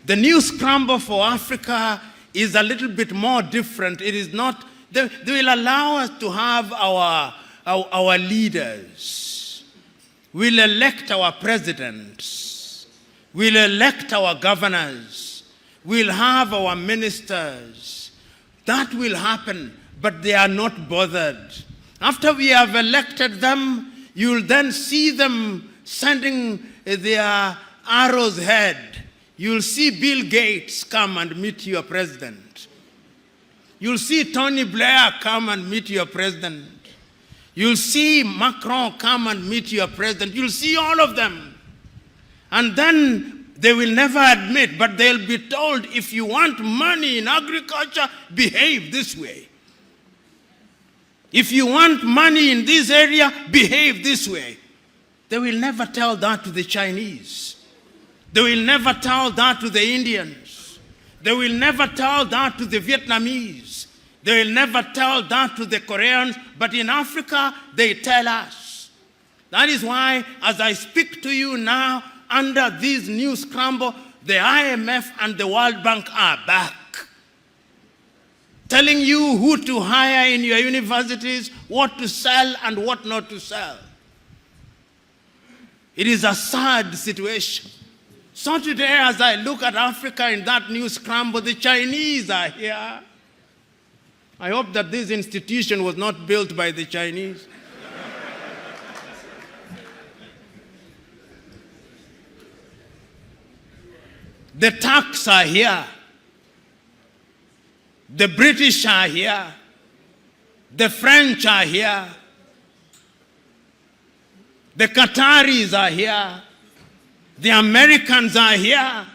The new scramble for Africa is a little bit more different. It is not, they will allow us to have our leaders. We'll elect our presidents. We'll elect our governors. We'll have our ministers. That will happen, but they are not bothered. After we have elected them, you'll then see them sending their arrows ahead. You'll see Bill Gates come and meet your president. You'll see Tony Blair come and meet your president. You'll see Macron come and meet your president. You'll see all of them. And then they will never admit, but they'll be told, if you want money in agriculture, behave this way. If you want money in this area, behave this way. They will never tell that to the Chinese. They will never tell that to the Indians. They will never tell that to the Vietnamese. They will never tell that to the Koreans. But in Africa, they tell us. That is why, as I speak to you now, under this new scramble, the IMF and the World Bank are back, telling you who to hire in your universities, what to sell and what not to sell. It is a sad situation. So today, as I look at Africa in that new scramble, the Chinese are here. I hope that this institution was not built by the Chinese. The Turks are here. The British are here. The French are here. The Qataris are here. The Americans are here.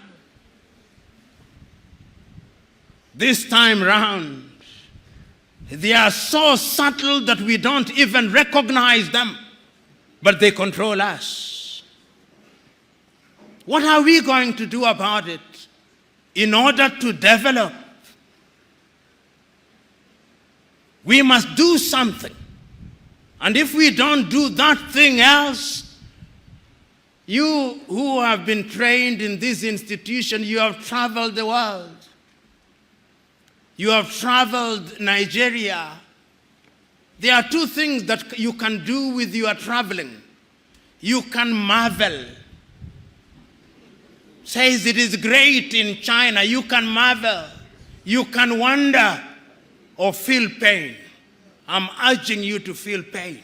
This time round, they are so subtle that we don't even recognize them, but they control us. What are we going to do about it in order to develop? We must do something. And if we don't do that thing else, you who have been trained in this institution, you have traveled the world. You have traveled Nigeria. There are two things that you can do with your traveling. You can marvel. Says it is great in China. You can marvel. You can wonder or feel pain. I'm urging you to feel pain.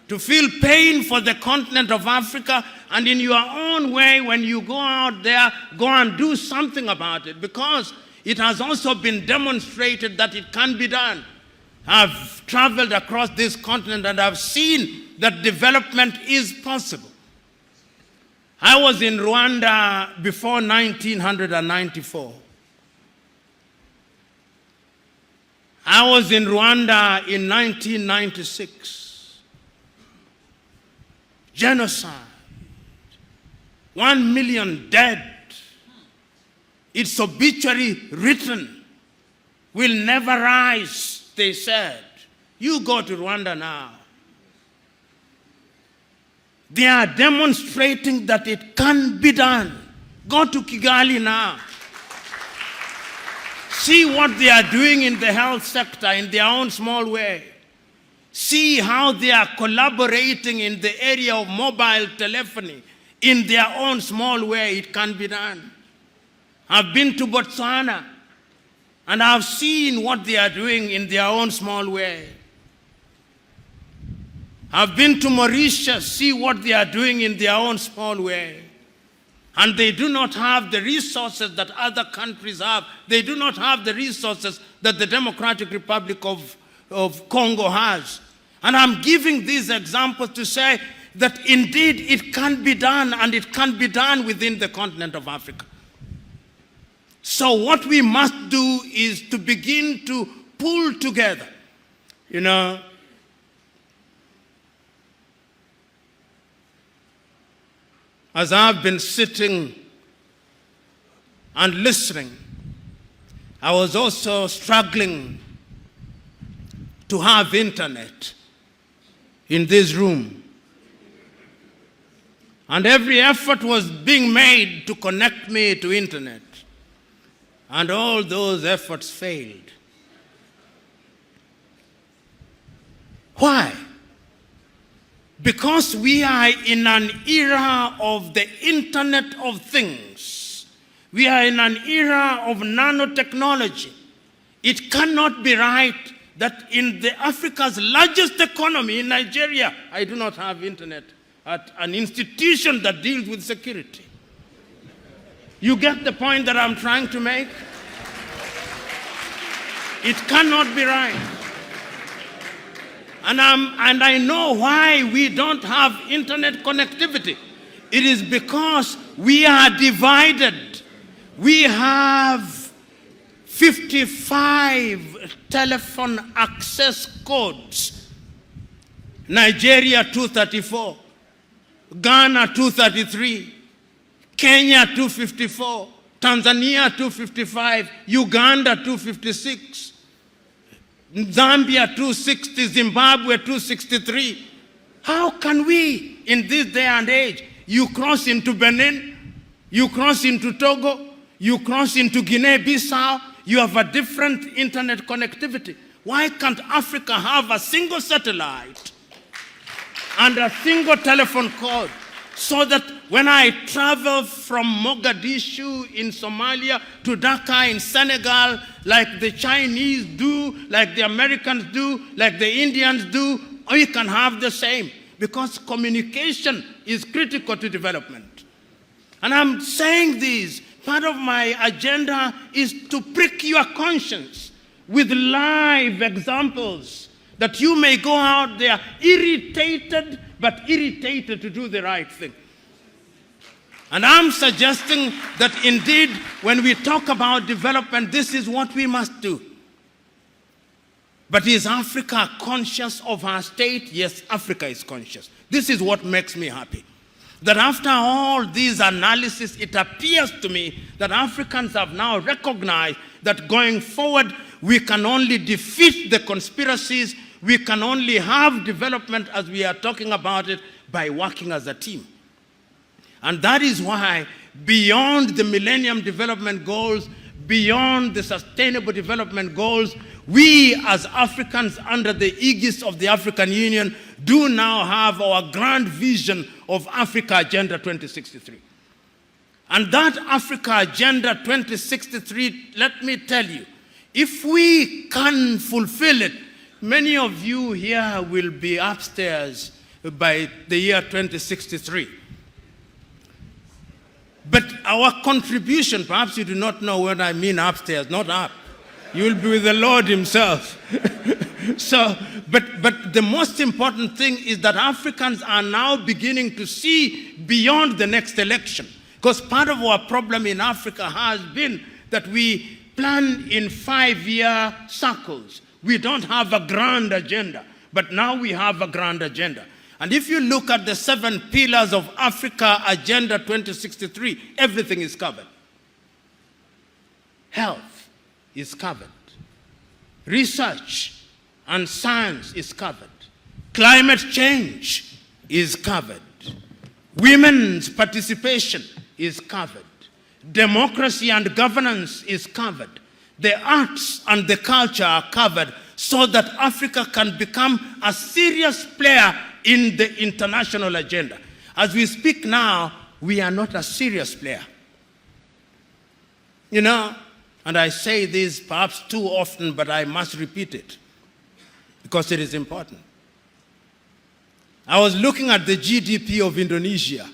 To feel pain for the continent of Africa, and in your own way, when you go out there, go and do something about it, because it has also been demonstrated that it can be done. I've traveled across this continent and I've seen that development is possible. I was in Rwanda before 1994. I was in Rwanda in 1996. Genocide. 1 million dead. Its obituary written. Will never rise, they said. You go to Rwanda now. They are demonstrating that it can be done. Go to Kigali now. See what they are doing in the health sector in their own small way. See how they are collaborating in the area of mobile telephony in their own small way. It can be done. I've been to Botswana and I've seen what they are doing in their own small way. I've been to Mauritius, see what they are doing in their own small way. And they do not have the resources that other countries have. They do not have the resources that the Democratic Republic of Congo has. And I'm giving these examples to say that indeed it can be done, and it can be done within the continent of Africa. So what we must do is to begin to pull together. You know, as I've been sitting and listening, I was also struggling to have internet in this room. And every effort was being made to connect me to internet. And all those efforts failed. Why? Because we are in an era of the Internet of Things. We are in an era of nanotechnology. It cannot be right that in Africa's largest economy, in Nigeria, I do not have internet at an institution that deals with security. You get the point that I'm trying to make? It cannot be right. And I know why we don't have internet connectivity. It is because we are divided. We have 55 telephone access codes. Nigeria 234, Ghana 233, Kenya 254, Tanzania 255, Uganda 256, Zambia 260, Zimbabwe 263. How can we, in this day and age, you cross into Benin, you cross into Togo, you cross into Guinea-Bissau, you have a different internet connectivity. Why can't Africa have a single satellite and a single telephone code so that when I travel from Mogadishu in Somalia to Dhaka in Senegal, like the Chinese do, like the Americans do, like the Indians do, we can have the same, because communication is critical to development. And I'm saying this, part of my agenda is to prick your conscience with live examples, that you may go out there irritated, but irritated to do the right thing. And I'm suggesting that indeed, when we talk about development, this is what we must do. But is Africa conscious of her state? Yes, Africa is conscious. This is what makes me happy. That after all these analysis, it appears to me that Africans have now recognized that going forward, we can only defeat the conspiracies, we can only have development as we are talking about it by working as a team. And that is why, beyond the Millennium Development Goals, beyond the Sustainable Development Goals, we as Africans under the aegis of the African Union do now have our grand vision of Africa Agenda 2063. And that Africa Agenda 2063, let me tell you, if we can fulfill it, many of you here will be upstairs by the year 2063. But our contribution, perhaps you do not know what I mean upstairs, not up. You will be with the Lord himself. But the most important thing is that Africans are now beginning to see beyond the next election. Because part of our problem in Africa has been that we plan in 5-year circles. We don't have a grand agenda, but now we have a grand agenda. And if you look at the 7 pillars of Africa Agenda 2063, everything is covered. Health is covered. Research and science is covered. Climate change is covered. Women's participation is covered. Democracy and governance is covered. The arts and the culture are covered so that Africa can become a serious player in the international agenda. As we speak now, we are not a serious player. You know, and I say this perhaps too often, but I must repeat it because it is important. I was looking at the GDP of Indonesia.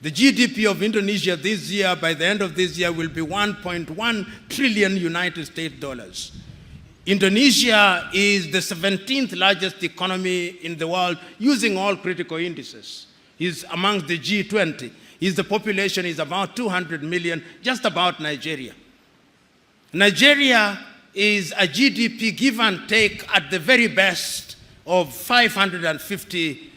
The GDP of Indonesia this year, by the end of this year, will be 1.1 trillion United States dollars. Indonesia is the 17th largest economy in the world using all critical indices. It's amongst the G20. The population is about 200 million, just about Nigeria. Nigeria is a GDP give and take at the very best of 550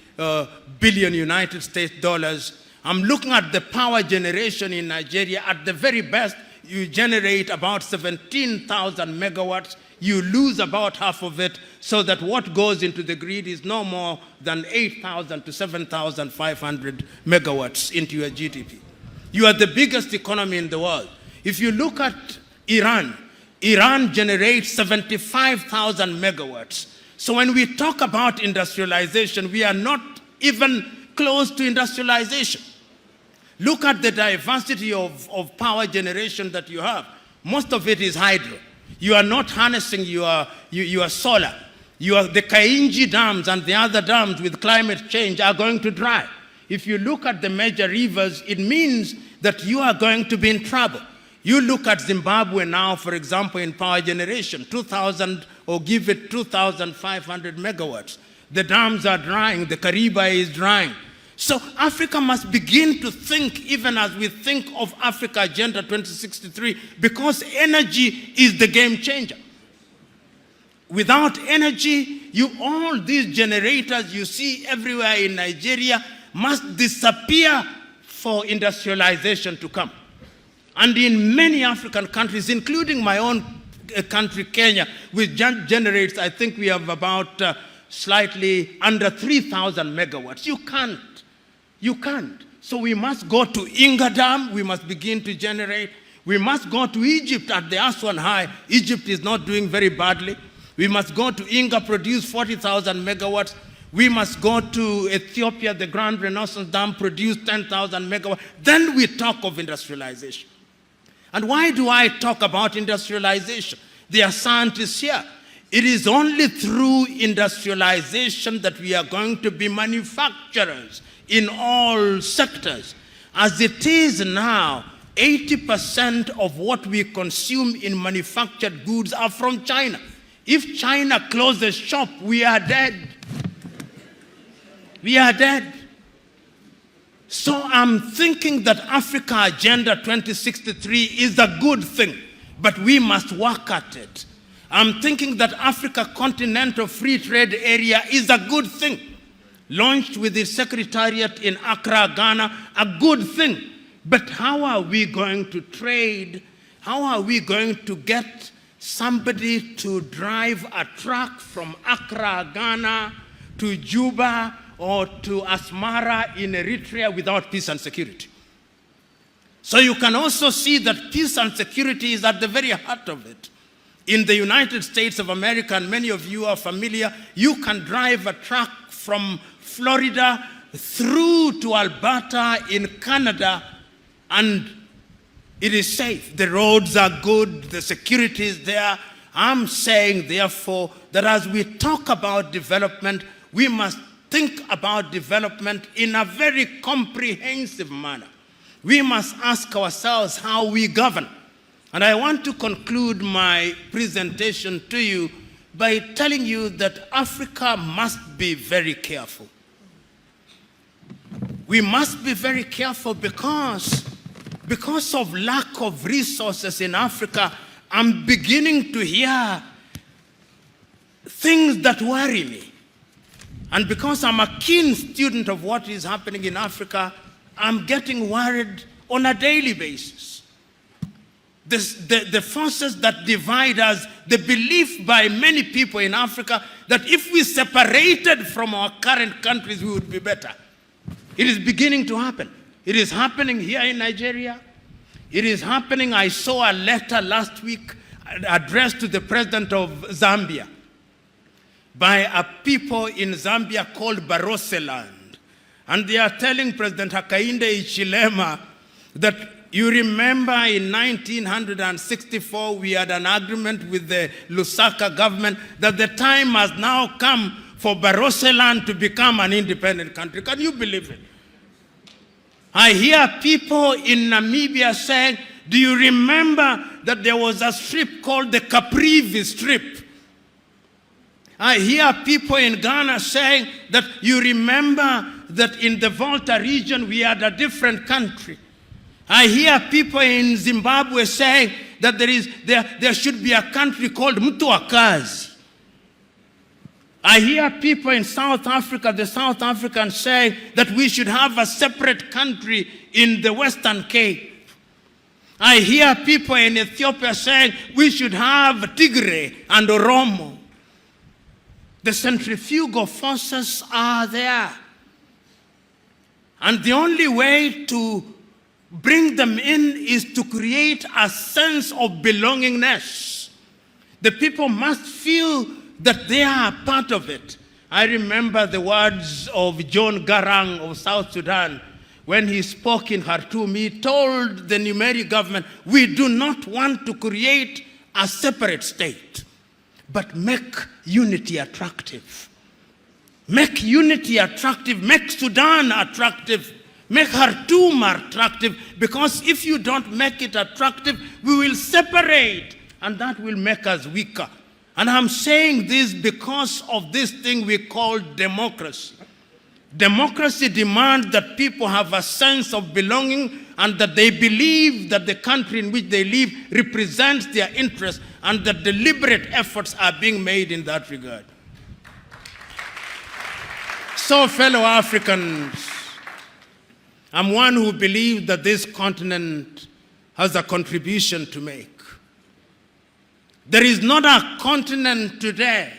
billion United States dollars. I'm looking at the power generation in Nigeria at the very best. you generate about 17,000 megawatts. You lose about half of it, so that what goes into the grid is no more than 8,000 to 7,500 megawatts into your GDP. You are the biggest economy in the world. If you look at Iran, Iran generates 75,000 megawatts. So when we talk about industrialization, we are not even close to industrialization. Look at the diversity of power generation that you have. Most of it is hydro. You are not harnessing your solar. The Kainji dams and the other dams with climate change are going to dry. If you look at the major rivers, it means that you are going to be in trouble. You look at Zimbabwe now, for example, in power generation, 2,000 or give it 2,500 megawatts. The dams are drying, the Kariba is drying. So Africa must begin to think, even as we think of Africa Agenda 2063, because energy is the game changer. Without energy, all these generators you see everywhere in Nigeria must disappear for industrialization to come. And in many African countries, including my own country, Kenya, which generates, I think we have about slightly under 3,000 megawatts. You can't. You can't. So we must go to Inga Dam. We must begin to generate. We must go to Egypt at the Aswan High. Egypt is not doing very badly. We must go to Inga, produce 40,000 megawatts. We must go to Ethiopia, the Grand Renaissance Dam, produce 10,000 megawatts. Then we talk of industrialization. And why do I talk about industrialization? There are scientists here. It is only through industrialization that we are going to be manufacturers in all sectors. As it is now, 80% of what we consume in manufactured goods are from China. If China closes shop, we are dead. We are dead. So I'm thinking that Africa Agenda 2063 is a good thing, but we must work at it. I'm thinking that Africa Continental Free Trade Area is a good thing. Launched with the Secretariat in Accra, Ghana, a good thing. But how are we going to trade? How are we going to get somebody to drive a truck from Accra, Ghana to Juba or to Asmara in Eritrea without peace and security? So you can also see that peace and security is at the very heart of it. In the United States of America, and many of you are familiar, you can drive a truck from Florida through to Alberta in Canada, and it is safe. The roads are good, the security is there. I'm saying, therefore, that as we talk about development, we must think about development in a very comprehensive manner. We must ask ourselves how we govern. And I want to conclude my presentation to you by telling you that Africa must be very careful. We must be very careful because of lack of resources in Africa. I'm beginning to hear things that worry me. And because I'm a keen student of what is happening in Africa, I'm getting worried on a daily basis. The forces that divide us, the belief by many people in Africa that if we separated from our current countries, we would be better. It is beginning to happen. It is happening here in Nigeria. It is happening. I saw a letter last week addressed to the president of Zambia by a people in Zambia called Baroseland. And they are telling President Hakainde Hichilema that you remember in 1964 we had an agreement with the Lusaka government that the time has now come for Baroseland to become an independent country. Can you believe it? I hear people in Namibia saying, do you remember that there was a strip called the Caprivi Strip? I hear people in Ghana saying that you remember that in the Volta region we had a different country. I hear people in Zimbabwe saying that there should be a country called Mtuakazi. I hear people in South Africa, the South Africans, saying that we should have a separate country in the Western Cape. I hear people in Ethiopia saying we should have Tigray and Oromo. The centrifugal forces are there. And the only way to bring them in is to create a sense of belongingness. The people must feel that they are part of it. I remember the words of John Garang of South Sudan. When he spoke in Khartoum, he told the Numeri government, we do not want to create a separate state, but make unity attractive. Make unity attractive, make Sudan attractive, make Khartoum attractive, because if you don't make it attractive, we will separate, and that will make us weaker. And I'm saying this because of this thing we call democracy. Democracy demands that people have a sense of belonging and that they believe that the country in which they live represents their interests and that deliberate efforts are being made in that regard. So, fellow Africans, I'm one who believes that this continent has a contribution to make. There is not a continent today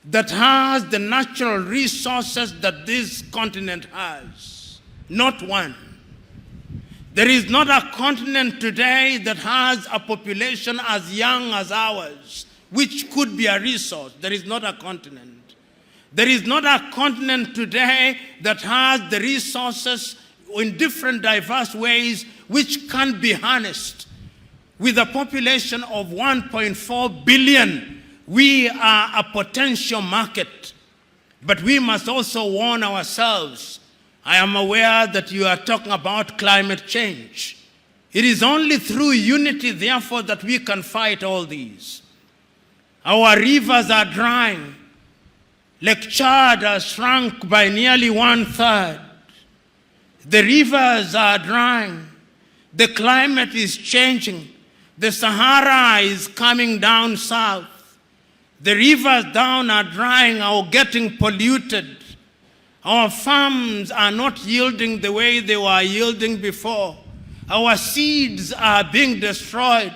that has the natural resources that this continent has. Not one. There is not a continent today that has a population as young as ours, which could be a resource. There is not a continent. There is not a continent today that has the resources in different diverse ways which can be harnessed. With a population of 1.4 billion, we are a potential market, but we must also warn ourselves. I am aware that you are talking about climate change. It is only through unity, therefore, that we can fight all these. Our rivers are drying. Lake Chad has shrunk by nearly 1/3. The rivers are drying. The climate is changing. The Sahara is coming down south. The rivers down are drying or getting polluted. Our farms are not yielding the way they were yielding before. Our seeds are being destroyed.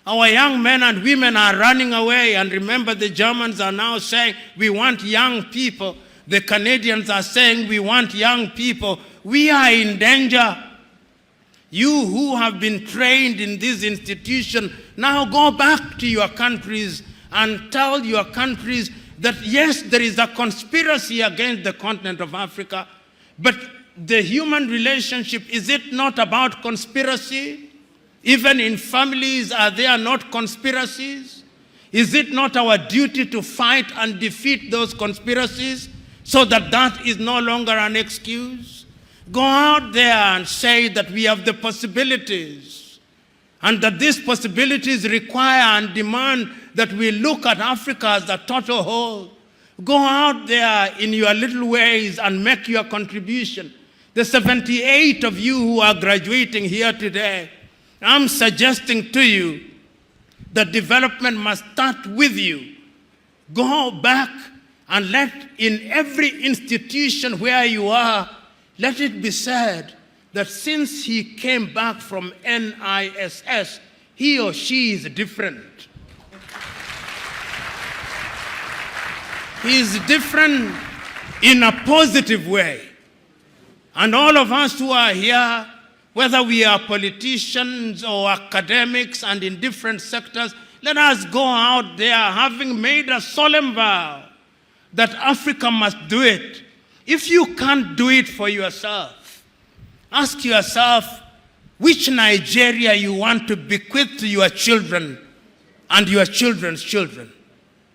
Our young men and women are running away. And remember, the Germans are now saying, we want young people. The Canadians are saying, we want young people. We are in danger. You who have been trained in this institution, now go back to your countries and tell your countries that yes, there is a conspiracy against the continent of Africa, but the human relationship, is it not about conspiracy? Even in families, are there not conspiracies? Is it not our duty to fight and defeat those conspiracies so that that is no longer an excuse? Go out there and say that we have the possibilities and that these possibilities require and demand that we look at Africa as a total whole. Go out there in your little ways and make your contribution. The 78 of you who are graduating here today, I'm suggesting to you that development must start with you. Go back and let in every institution where you are, let it be said that since he came back from NISS, he or she is different. He is different in a positive way. And all of us who are here, whether we are politicians or academics and in different sectors, let us go out there having made a solemn vow that Africa must do it. If you can't do it for yourself, ask yourself which Nigeria you want to bequeath to your children and your children's children.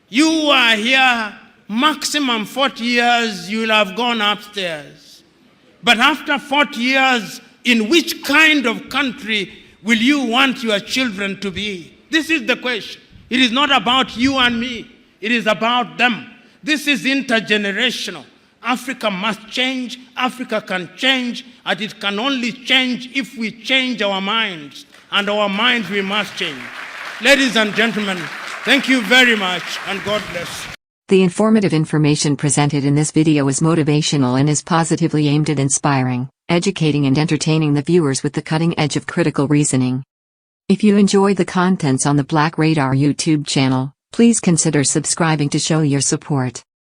You are here, maximum 40 years, you will have gone upstairs. But after 40 years, in which kind of country will you want your children to be? This is the question. It is not about you and me. It is about them. This is intergenerational. Africa must change. Africa can change. And it can only change if we change our minds. And our minds we must change. Ladies and gentlemen, thank you very much, and God bless. The informative information presented in this video is motivational and is positively aimed at inspiring, educating and entertaining the viewers with the cutting edge of critical reasoning. If you enjoy the contents on the Black Radar YouTube channel, please consider subscribing to show your support.